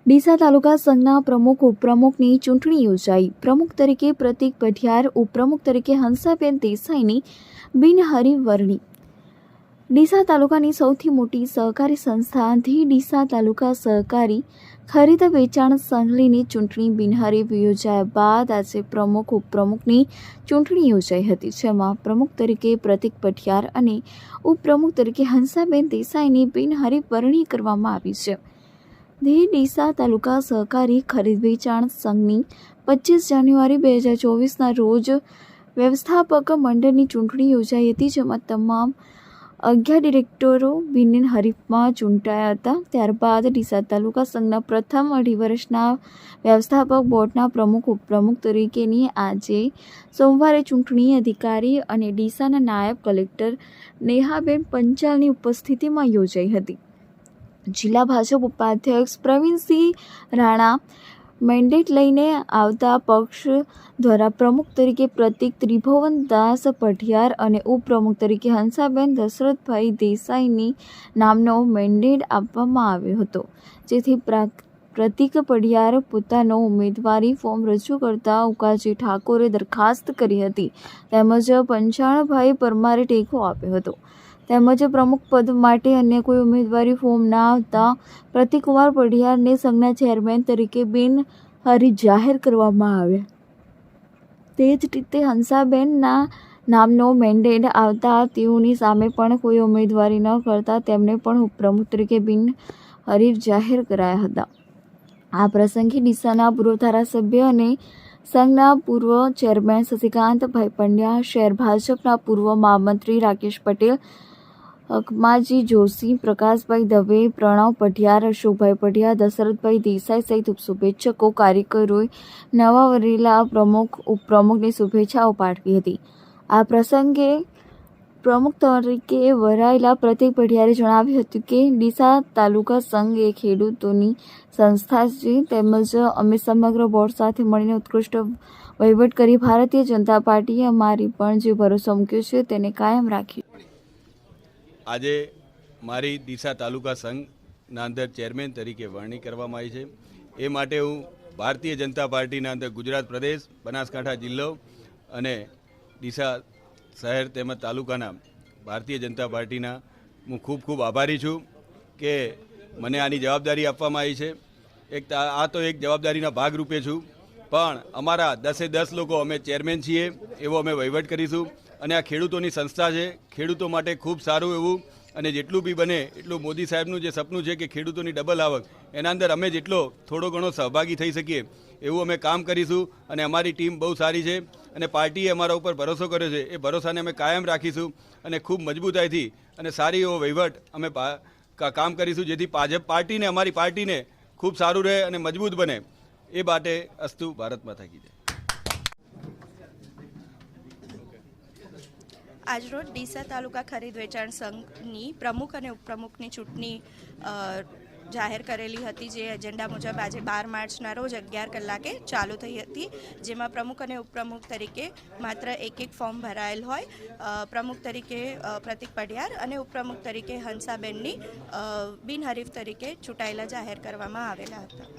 ડીસા તાલુકા સંઘના પ્રમુખ ઉપપ્રમુખની ચૂંટણી યોજાઈ. પ્રમુખ તરીકે પ્રતિક પઢિયાર, ઉપપ્રમુખ તરીકે હંસાબેન દેસાઈની બિનહરીફ વરણી. ડીસા તાલુકાની સૌથી મોટી સહકારી સંસ્થા ધી ડીસા તાલુકા સહકારી ખરીદ વેચાણ સંઘની ચૂંટણી બિનહરીફ યોજાયા બાદ આજે પ્રમુખ ઉપપ્રમુખની ચૂંટણી યોજાઈ હતી, જેમાં પ્રમુખ તરીકે પ્રતિક પઢિયાર અને ઉપપ્રમુખ તરીકે હંસાબેન દેસાઈની બિનહરીફ વરણી કરવામાં આવી છે. ધી ડીસા તાલુકા સહકારી ખરીદ વેચાણ સંઘની 25 જાન્યુઆરી 2024ના રોજ વ્યવસ્થાપક મંડળની ચૂંટણી યોજાઈ હતી, જેમાં તમામ 11 ડિરેક્ટરો બિનહરીફમાં ચૂંટાયા હતા. ત્યારબાદ ડીસા તાલુકા સંઘના પ્રથમ 2.5 વર્ષના વ્યવસ્થાપક બોર્ડના પ્રમુખ ઉપપ્રમુખ તરીકેની આજે સોમવારે ચૂંટણી અધિકારી અને ડીસાના નાયબ કલેક્ટર નેહાબેન પંચાલની ઉપસ્થિતિમાં યોજાઈ હતી. જિલ્લા ભાજપ ઉપાધ્યક્ષ પ્રવીણસિંહ રાણા મેન્ડેટ લઈને આવતા પક્ષ દ્વારા પ્રમુખ તરીકે પ્રતિક ત્રિભુવનદાસ પઢિયાર અને ઉપપ્રમુખ તરીકે હંસાબેન દશરથભાઈ દેસાઈની નામનો મેન્ડેટ આપવામાં આવ્યો હતો, જેથી પ્રતિક પઢિયાર પોતાનો ઉમેદવારી ફોર્મ રજૂ કરતા ઉકાજી ઠાકોરે દરખાસ્ત કરી હતી, તેમજ પંચાણભાઈ પરમારે ટેકો આપ્યો હતો. તેમજ પ્રમુખ પદ માટે અન્ય કોઈ ઉમેદવારી ફોર્મ ના આવતા પ્રતિકકુમાર પઢિયારને સંઘના ચેરમેન તરીકે બિનહરીફ જાહેર કરવામાં આવ્યા. તે જ રીતે હંસાબેનના નામનો મેન્ડેટ આવતા તેઓની સામે પણ કોઈ ઉમેદવારી ન કરતા તેમને પણ ઉપપ્રમુખ તરીકે બિનહરીફ જાહેર કરાયા હતા. આ પ્રસંગે ડીસાના પૂર્વ ધારાસભ્ય અને સંઘના પૂર્વ ચેરમેન શશિકાંતભાઈ પંડ્યા, શહેર ભાજપના પૂર્વ મહામંત્રી રાકેશ પટેલ, અકમાજી જોશી, પ્રકાશભાઈ દવે, પ્રણવ પઢિયાર, અશોકભાઈ પઢિયાર, દશરથભાઈ દેસાઈ સહિત શુભેચ્છકો કાર્યકરોએ નવા વરેલા પ્રમુખ ઉપપ્રમુખને શુભેચ્છાઓ પાઠવી હતી. આ પ્રસંગે પ્રમુખ તરીકે વરાયેલા પ્રતિક પઢિયારે જણાવ્યું હતું કે ડીસા તાલુકા સંઘ એ ખેડૂતોની સંસ્થા છે, તેમજ અમે સમગ્ર બોર્ડ સાથે મળીને ઉત્કૃષ્ટ વહીવટ કરી ભારતીય જનતા પાર્ટીએ અમારી પણ જે ભરોસો મૂક્યો છે તેને કાયમ રાખ્યો. આજે મારી ડીસા તાલુકા સંઘના અંદર ચેરમેન તરીકે વરણી કરવામાં આવી છે. એ માટે હું ભારતીય જનતા પાર્ટીના અંદર ગુજરાત પ્રદેશ, બનાસકાંઠા જિલ્લો અને ડીસા શહેર તેમજ તાલુકાના ભારતીય જનતા પાર્ટીના હું ખૂબ આભારી છું કે મને આની જવાબદારી આપવામાં આવી છે. આ તો એક જવાબદારીના ભાગરૂપે છું, પણ અમારા 10 લોકો અમે ચેરમેન છીએ, એવો અમે વહીવટ કરીશું. અને આ ખેડૂતોની સંસ્થા છે, ખેડૂતો માટે ખૂબ સારું એવું, અને જેટલું બી બને એટલું મોદી સાહેબનું જે સપનું છે કે ખેડૂતોની ડબલ આવક, એના અંદર અમે જેટલો થોડો ઘણો સહભાગી થઈ શકીએ એવું અમે કામ કરીશું. અને અમારી ટીમ બહુ સારી છે અને પાર્ટીએ અમારા ઉપર ભરોસો કર્યો છે, એ ભરોસાને અમે કાયમ રાખીશું અને ખૂબ મજબૂતાઈથી અને સારી એવો વહીવટ અમે કામ કરીશું, જેથી ભાજપ પાર્ટીને, અમારી પાર્ટીને ખૂબ સારું રહે અને મજબૂત બને. એ માટે અસ્તુ ભારત માતા કી જય. આજરોજ ડીસા તાલુકા ખરીદ વેચાણ સંઘની પ્રમુખ અને ઉપપ્રમુખની ચૂંટણી જાહેર કરેલી હતી, જે એજન્ડા મુજબ આજે 12 માર્ચના રોજ 11 કલાકે ચાલુ થઈ હતી, જેમાં પ્રમુખ અને ઉપપ્રમુખ તરીકે માત્ર એક ફોર્મ ભરાયેલ હોય. પ્રમુખ તરીકે પ્રતિક પઢિયાર અને ઉપપ્રમુખ તરીકે હંસાબેનની બિનહરીફ તરીકે ચૂંટાયેલા જાહેર કરવામાં આવેલા હતા.